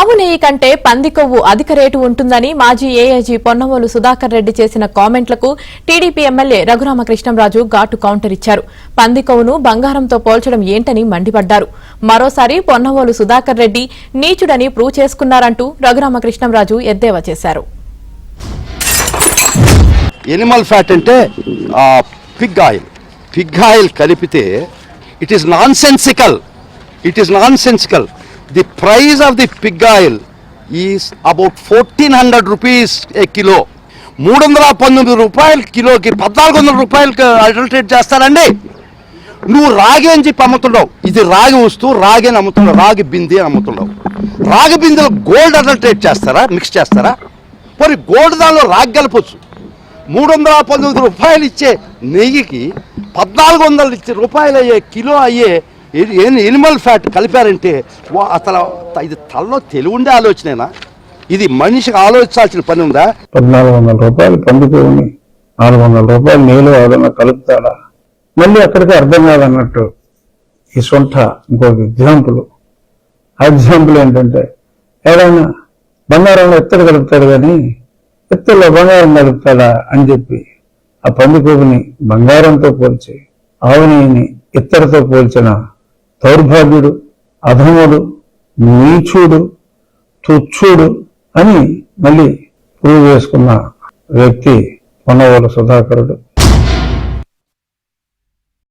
ఆవు నెయ్యి కంటే పంది కొవ్వు అధిక రేటు ఉంటుందని మాజీ ఏఐజీ పొన్నవోలు సుధాకర్ రెడ్డి చేసిన కామెంట్లకు టీడీపీ ఎమ్మెల్యే రఘురామకృష్ణంరాజు ఘాటు కౌంటర్ ఇచ్చారు. పంది కొవ్వును బంగారంతో పోల్చడం ఏంటని మండిపడ్డారు. మరోసారి పొన్నవోలు సుధాకర్ రెడ్డి నీచుడని ప్రూవ్ చేసుకున్నారంటూ రఘురామకృష్ణంరాజు ఎద్దేవా చేశారు. ఎనిమల్ ఫ్యాట్ అంటే పిగ్ ఆయిల్ కలిపితే it is nonsensical. The price of the pig oil is about 1400 rupees a kilo. 319 రూపాయలు కిలోకి 1400 రూపాయలకి అడల్టరేట్ చేస్తారండి. నువ్వు రాగి అని చెప్పి అమ్ముతున్నావు. ఇది రాగి వస్తువు, రాగి అని అమ్ముతున్నావు, రాగి బింది అని అమ్ముతున్నావు. రాగి బిందెలో గోల్డ్ అడల్టరేట్ చేస్తారా, మిక్స్ చేస్తారా? మరి గోల్డ్ దానిలో రాగి కలపచ్చు. 319 రూపాయలు ఇచ్చే నెయ్యికి 1400 రూపాయలు అయ్యే కిలో అయ్యే ఎనిమల్ ఫ్యాట్ కలిపారంటే అసలు ఇది తలలో తెలివుండే ఆలోచనేనా? ఇది మనిషికి ఆలోచించాల్సిన పని ఉందా? 1400 రూపాయలు పండుకొని 400 రూపాయలు నీళ్ళు ఏదైనా కలుపుతాడా? మళ్ళీ అక్కడికి అర్థం కాదన్నట్టు ఈ సొంట ఇంకొక ఎగ్జాంపుల్ ఏంటంటే ఏదైనా బంగారంలో ఎత్తడి కలుపుతాడు కానీ ఎత్తల్లో బంగారం కలుపుతాడా అని చెప్పి ఆ పందికొవ్వుని బంగారంతో పోల్చి ఆవుని ఇత్తడితో పోల్చిన దౌర్భాగ్యుడు, అధముడు, నీచుడు, తుచ్చుడు అని మళ్ళీ ప్రూవ్ చేసుకున్న వ్యక్తి పొన్నవోలు సుధాకరుడు.